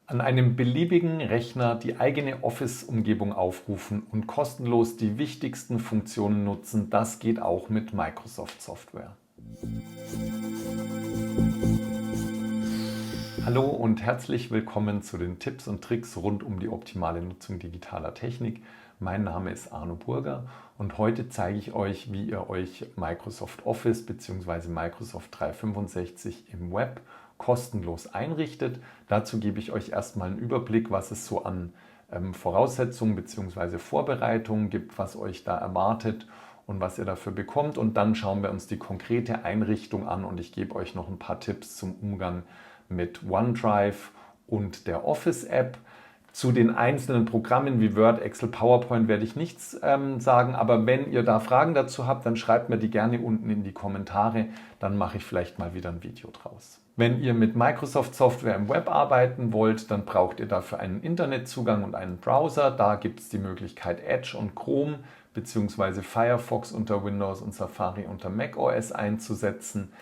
An einem beliebigen Rechner die eigene Office-Umgebung aufrufen und kostenlos die wichtigsten Funktionen nutzen, das geht auch mit Microsoft Software. Hallo und herzlich willkommen zu den Tipps und Tricks rund um die optimale Nutzung digitaler Technik. Mein Name ist Arno Burger und heute zeige ich euch, wie ihr euch Microsoft Office bzw. Microsoft 365 im Web kostenlos einrichtet. Dazu gebe ich euch erstmal einen Überblick, was es so an Voraussetzungen bzw. Vorbereitungen gibt, was euch da erwartet und was ihr dafür bekommt. Und dann schauen wir uns die konkrete Einrichtung an und ich gebe euch noch ein paar Tipps zum Umgang mit OneDrive und der Office-App. Zu den einzelnen Programmen wie Word, Excel, PowerPoint werde ich nichts sagen, aber wenn ihr da Fragen dazu habt, dann schreibt mir die gerne unten in die Kommentare, dann mache ich vielleicht mal wieder ein Video draus. Wenn ihr mit Microsoft Software im Web arbeiten wollt, dann braucht ihr dafür einen Internetzugang und einen Browser. Da gibt es die Möglichkeit Edge und Chrome bzw. Firefox unter Windows und Safari unter macOS einzusetzen.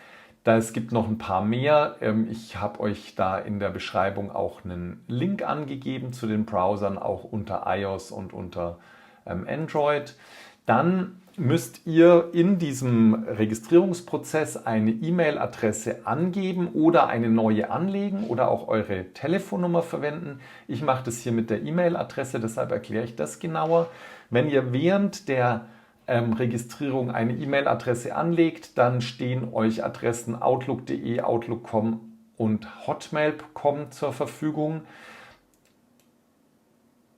Es gibt noch ein paar mehr. Ich habe euch da in der Beschreibung auch einen Link angegeben zu den Browsern, auch unter iOS und unter Android. Dann müsst ihr in diesem Registrierungsprozess eine E-Mail-Adresse angeben oder eine neue anlegen oder auch eure Telefonnummer verwenden. Ich mache das hier mit der E-Mail-Adresse, deshalb erkläre ich das genauer. Wenn ihr während der Registrierung eine E-Mail-Adresse anlegt, dann stehen euch Adressen outlook.de, outlook.com und hotmail.com zur Verfügung.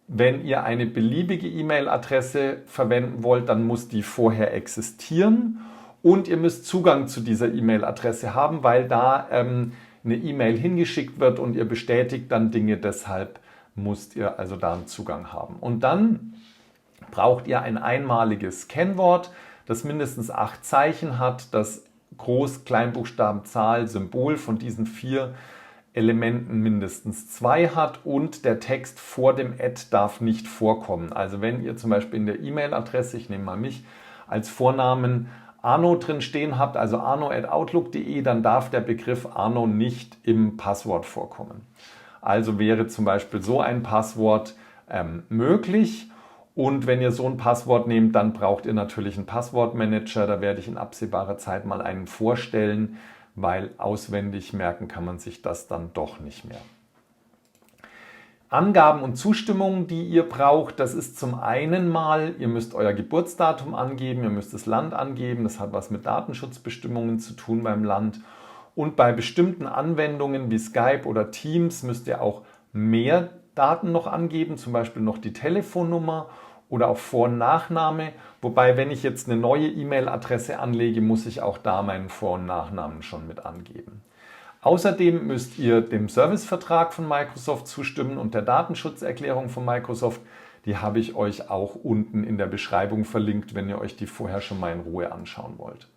Wenn ihr eine beliebige E-Mail-Adresse verwenden wollt, dann muss die vorher existieren und ihr müsst Zugang zu dieser E-Mail-Adresse haben, weil da eine E-Mail hingeschickt wird und ihr bestätigt dann Dinge, deshalb müsst ihr also da einen Zugang haben. Und dann braucht ihr ein einmaliges Kennwort, das mindestens 8 Zeichen hat, das Groß-, Kleinbuchstaben, Zahl, Symbol von diesen 4 Elementen mindestens 2 hat und der Text vor dem Ad darf nicht vorkommen. Also wenn ihr zum Beispiel in der E-Mail-Adresse, ich nehme mal mich, als Vornamen Arno drin stehen habt, also arno@outlook.de, dann darf der Begriff Arno nicht im Passwort vorkommen. Also wäre zum Beispiel so ein Passwort möglich. Und wenn ihr so ein Passwort nehmt, dann braucht ihr natürlich einen Passwortmanager. Da werde ich in absehbarer Zeit mal einen vorstellen, weil auswendig merken kann man sich das dann doch nicht mehr. Angaben und Zustimmungen, die ihr braucht, das ist zum einen mal, ihr müsst euer Geburtsdatum angeben, ihr müsst das Land angeben, das hat was mit Datenschutzbestimmungen zu tun beim Land. Und bei bestimmten Anwendungen wie Skype oder Teams müsst ihr auch mehr Daten noch angeben, zum Beispiel noch die Telefonnummer oder auch Vor- und Nachname. Wobei, wenn ich jetzt eine neue E-Mail-Adresse anlege, muss ich auch da meinen Vor- und Nachnamen schon mit angeben. Außerdem müsst ihr dem Servicevertrag von Microsoft zustimmen und der Datenschutzerklärung von Microsoft. Die habe ich euch auch unten in der Beschreibung verlinkt, wenn ihr euch die vorher schon mal in Ruhe anschauen wollt.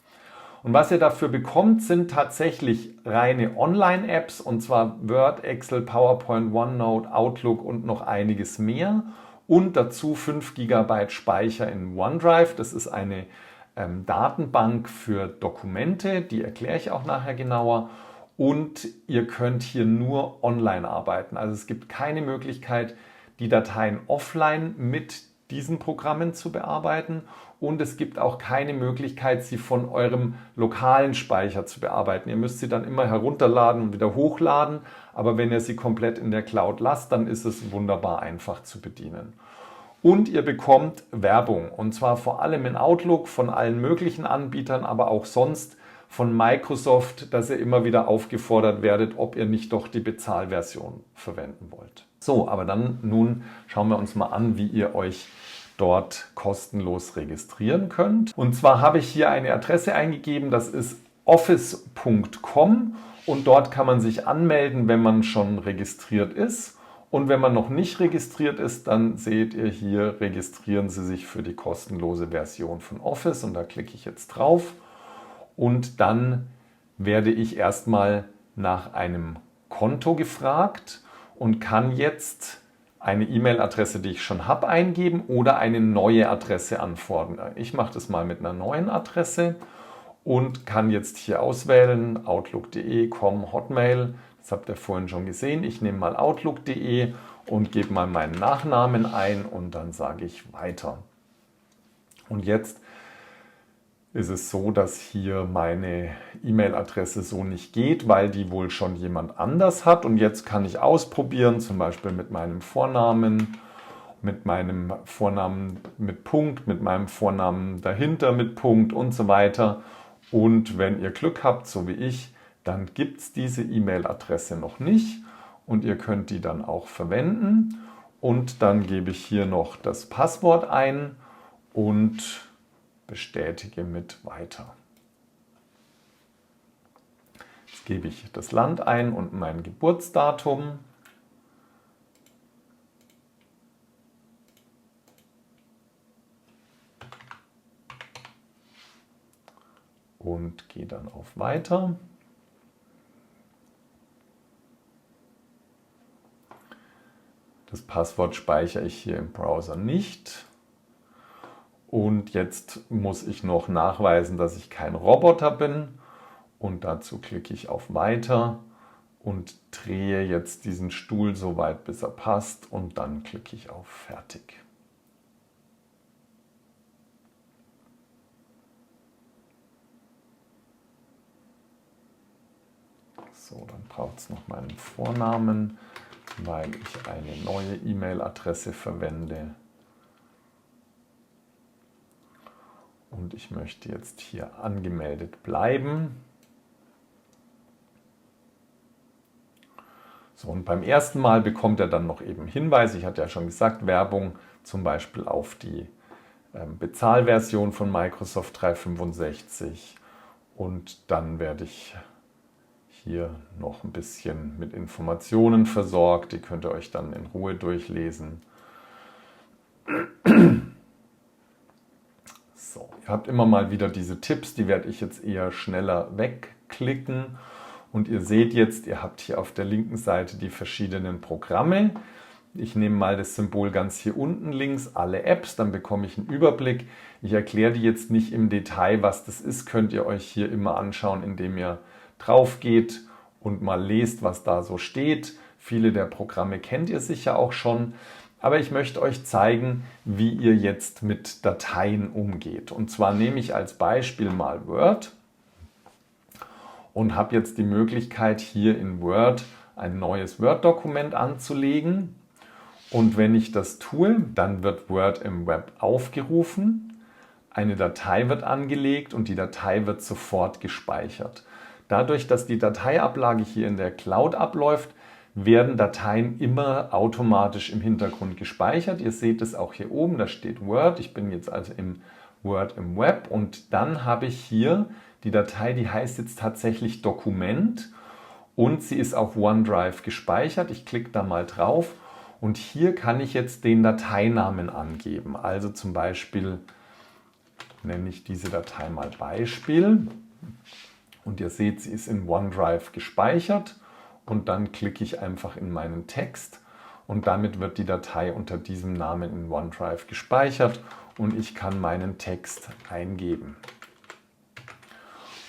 Und was ihr dafür bekommt, sind tatsächlich reine Online-Apps, und zwar Word, Excel, PowerPoint, OneNote, Outlook und noch einiges mehr. Und dazu 5 GB Speicher in OneDrive. Das ist eine Datenbank für Dokumente, die erkläre ich auch nachher genauer. Und ihr könnt hier nur online arbeiten. Also es gibt keine Möglichkeit, die Dateien offline mit diesen Programmen zu bearbeiten. Und es gibt auch keine Möglichkeit, sie von eurem lokalen Speicher zu bearbeiten. Ihr müsst sie dann immer herunterladen und wieder hochladen. Aber wenn ihr sie komplett in der Cloud lasst, dann ist es wunderbar einfach zu bedienen. Und ihr bekommt Werbung. Und zwar vor allem in Outlook von allen möglichen Anbietern, aber auch sonst von Microsoft, dass ihr immer wieder aufgefordert werdet, ob ihr nicht doch die Bezahlversion verwenden wollt. So, aber dann nun schauen wir uns mal an, wie ihr euch dort kostenlos registrieren könnt. Und zwar habe ich hier eine Adresse eingegeben, das ist office.com und dort kann man sich anmelden, wenn man schon registriert ist. Und wenn man noch nicht registriert ist, dann seht ihr hier, registrieren Sie sich für die kostenlose Version von Office und da klicke ich jetzt drauf. Und dann werde ich erstmal nach einem Konto gefragt und kann jetzt eine E-Mail-Adresse, die ich schon habe, eingeben oder eine neue Adresse anfordern. Ich mache das mal mit einer neuen Adresse und kann jetzt hier auswählen, outlook.de, com, Hotmail. Das habt ihr vorhin schon gesehen. Ich nehme mal outlook.de und gebe mal meinen Nachnamen ein und dann sage ich weiter. Und jetzt ist es so, dass hier meine E-Mail-Adresse so nicht geht, weil die wohl schon jemand anders hat. Und jetzt kann ich ausprobieren, zum Beispiel mit meinem Vornamen mit Punkt, mit meinem Vornamen dahinter mit Punkt und so weiter. Und wenn ihr Glück habt, so wie ich, dann gibt es diese E-Mail-Adresse noch nicht und ihr könnt die dann auch verwenden. Und dann gebe ich hier noch das Passwort ein und bestätige mit weiter. Jetzt gebe ich das Land ein und mein Geburtsdatum. Und gehe dann auf Weiter. Das Passwort speichere ich hier im Browser nicht. Und jetzt muss ich noch nachweisen, dass ich kein Roboter bin. Und dazu klicke ich auf Weiter und drehe jetzt diesen Stuhl so weit, bis er passt. Und dann klicke ich auf Fertig. So, dann braucht es noch meinen Vornamen, weil ich eine neue E-Mail-Adresse verwende. Und ich möchte jetzt hier angemeldet bleiben. So, und beim ersten Mal bekommt er dann noch eben Hinweise. Ich hatte ja schon gesagt, Werbung zum Beispiel auf die Bezahlversion von Microsoft 365. Und dann werde ich hier noch ein bisschen mit Informationen versorgt. Die könnt ihr euch dann in Ruhe durchlesen. So, ihr habt immer mal wieder diese Tipps, die werde ich jetzt eher schneller wegklicken. Und ihr seht jetzt, ihr habt hier auf der linken Seite die verschiedenen Programme. Ich nehme mal das Symbol ganz hier unten links, alle Apps, dann bekomme ich einen Überblick. Ich erkläre die jetzt nicht im Detail, was das ist, könnt ihr euch hier immer anschauen, indem ihr drauf geht und mal lest, was da so steht. Viele der Programme kennt ihr sicher auch schon, aber ich möchte euch zeigen, wie ihr jetzt mit Dateien umgeht. Und zwar nehme ich als Beispiel mal Word und habe jetzt die Möglichkeit, hier in Word ein neues Word-Dokument anzulegen. Und wenn ich das tue, dann wird Word im Web aufgerufen, eine Datei wird angelegt und die Datei wird sofort gespeichert. Dadurch, dass die Dateiablage hier in der Cloud abläuft, werden Dateien immer automatisch im Hintergrund gespeichert. Ihr seht es auch hier oben, da steht Word. Ich bin jetzt also im Word im Web und dann habe ich hier die Datei, die heißt jetzt tatsächlich Dokument und sie ist auf OneDrive gespeichert. Ich klicke da mal drauf und hier kann ich jetzt den Dateinamen angeben. Also zum Beispiel nenne ich diese Datei mal Beispiel. Und ihr seht, sie ist in OneDrive gespeichert und dann klicke ich einfach in meinen Text und damit wird die Datei unter diesem Namen in OneDrive gespeichert und ich kann meinen Text eingeben.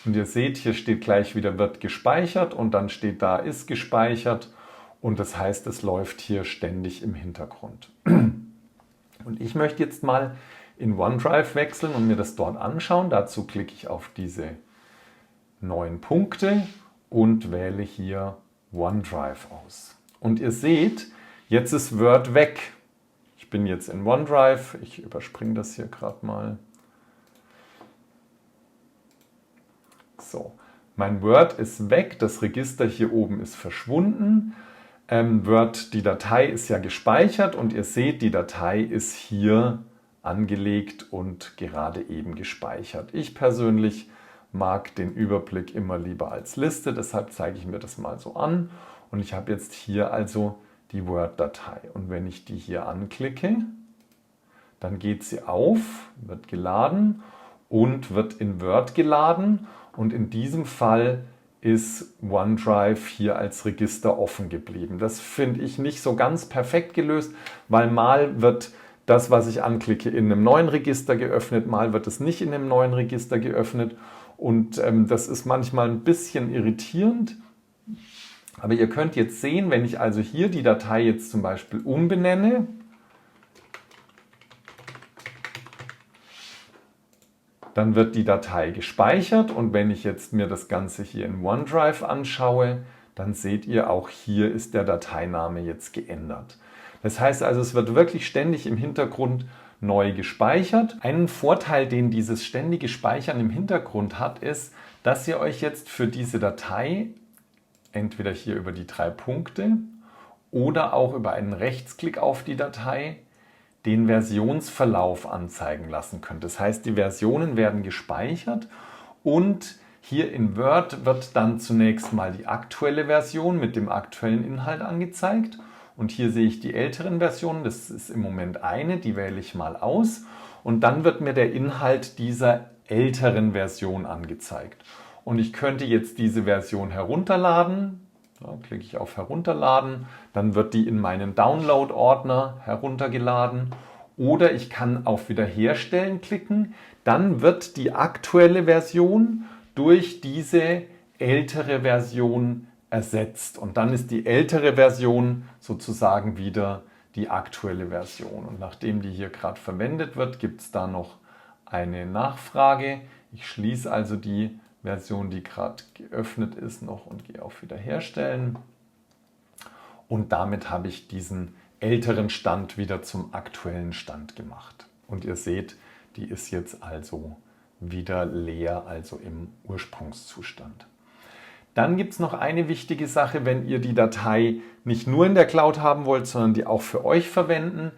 Und ihr seht, hier steht gleich wieder wird gespeichert und dann steht da ist gespeichert und das heißt, es läuft hier ständig im Hintergrund. Und ich möchte jetzt mal in OneDrive wechseln und mir das dort anschauen. Dazu klicke ich auf diese 9 Punkte und wähle hier OneDrive aus. Und ihr seht, jetzt ist Word weg. Ich bin jetzt in OneDrive. Ich überspringe das hier gerade mal. So, mein Word ist weg. Das Register hier oben ist verschwunden. Word, die Datei ist ja gespeichert und ihr seht, die Datei ist hier angelegt und gerade eben gespeichert. Ich persönlich mag den Überblick immer lieber als Liste, deshalb zeige ich mir das mal so an. Und ich habe jetzt hier also die Word-Datei. Und wenn ich die hier anklicke, dann geht sie auf, wird geladen und wird in Word geladen. Und in diesem Fall ist OneDrive hier als Register offen geblieben. Das finde ich nicht so ganz perfekt gelöst, weil mal wird das, was ich anklicke, in einem neuen Register geöffnet, mal wird es nicht in einem neuen Register geöffnet. Und das ist manchmal ein bisschen irritierend. Aber ihr könnt jetzt sehen, wenn ich also hier die Datei jetzt zum Beispiel umbenenne, dann wird die Datei gespeichert und wenn ich jetzt mir das Ganze hier in OneDrive anschaue, dann seht ihr, auch hier ist der Dateiname jetzt geändert. Das heißt also, es wird wirklich ständig im Hintergrund neu gespeichert. Einen Vorteil, den dieses ständige Speichern im Hintergrund hat, ist, dass ihr euch jetzt für diese Datei entweder hier über die 3 Punkte oder auch über einen Rechtsklick auf die Datei den Versionsverlauf anzeigen lassen könnt. Das heißt, die Versionen werden gespeichert und hier in Word wird dann zunächst mal die aktuelle Version mit dem aktuellen Inhalt angezeigt. Und hier sehe ich die älteren Versionen, das ist im Moment eine, die wähle ich mal aus. Und dann wird mir der Inhalt dieser älteren Version angezeigt. Und ich könnte jetzt diese Version herunterladen. Da klicke ich auf Herunterladen, dann wird die in meinen Download-Ordner heruntergeladen. Oder ich kann auf Wiederherstellen klicken, dann wird die aktuelle Version durch diese ältere Version ersetzt. Und dann ist die ältere Version sozusagen wieder die aktuelle Version. Und nachdem die hier gerade verwendet wird, gibt es da noch eine Nachfrage. Ich schließe also die Version, die gerade geöffnet ist, noch und gehe auf Wiederherstellen. Und damit habe ich diesen älteren Stand wieder zum aktuellen Stand gemacht. Und ihr seht, die ist jetzt also wieder leer, also im Ursprungszustand. Dann gibt es noch eine wichtige Sache, wenn ihr die Datei nicht nur in der Cloud haben wollt, sondern die auch für euch verwenden,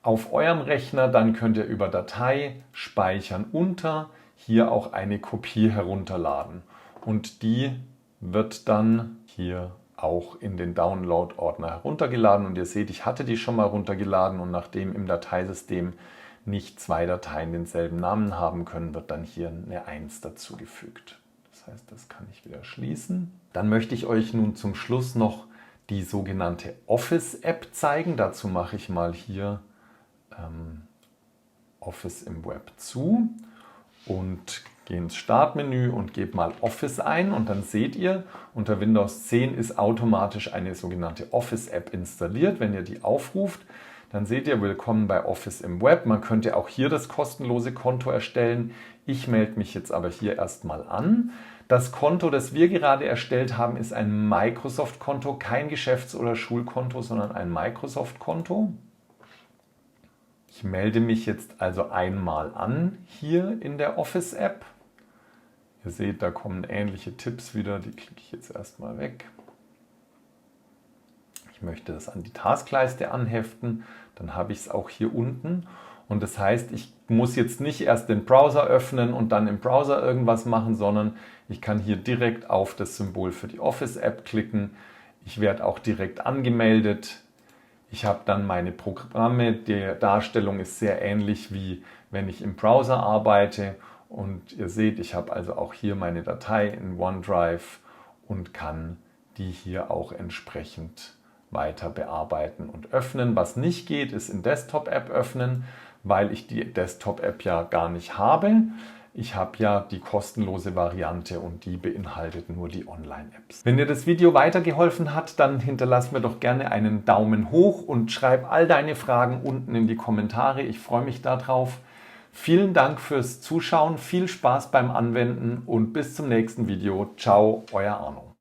auf eurem Rechner, dann könnt ihr über Datei, Speichern unter, hier auch eine Kopie herunterladen. Und die wird dann hier auch in den Download-Ordner heruntergeladen. Und ihr seht, ich hatte die schon mal runtergeladen und nachdem im Dateisystem nicht 2 Dateien denselben Namen haben können, wird dann hier eine 1 dazugefügt. Das heißt, das kann ich wieder schließen. Dann möchte ich euch nun zum Schluss noch die sogenannte Office-App zeigen. Dazu mache ich mal hier Office im Web zu und gehe ins Startmenü und gebe mal Office ein und dann seht ihr, unter Windows 10 ist automatisch eine sogenannte Office-App installiert. Wenn ihr die aufruft, dann seht ihr, willkommen bei Office im Web. Man könnte auch hier das kostenlose Konto erstellen. Ich melde mich jetzt aber hier erstmal an. Das Konto, das wir gerade erstellt haben, ist ein Microsoft-Konto, kein Geschäfts- oder Schulkonto, sondern ein Microsoft-Konto. Ich melde mich jetzt also einmal an hier in der Office-App. Ihr seht, da kommen ähnliche Tipps wieder, die klicke ich jetzt erstmal weg. Ich möchte das an die Taskleiste anheften, dann habe ich es auch hier unten. Und das heißt, ich muss jetzt nicht erst den Browser öffnen und dann im Browser irgendwas machen, sondern ich kann hier direkt auf das Symbol für die Office-App klicken. Ich werde auch direkt angemeldet. Ich habe dann meine Programme, die Darstellung ist sehr ähnlich wie wenn ich im Browser arbeite und ihr seht, ich habe also auch hier meine Datei in OneDrive und kann die hier auch entsprechend weiter bearbeiten und öffnen. Was nicht geht, ist in Desktop-App öffnen, weil ich die Desktop-App ja gar nicht habe. Ich habe ja die kostenlose Variante und die beinhaltet nur die Online-Apps. Wenn dir das Video weitergeholfen hat, dann hinterlass mir doch gerne einen Daumen hoch und schreib all deine Fragen unten in die Kommentare. Ich freue mich darauf. Vielen Dank fürs Zuschauen, viel Spaß beim Anwenden und bis zum nächsten Video. Ciao, euer Arno.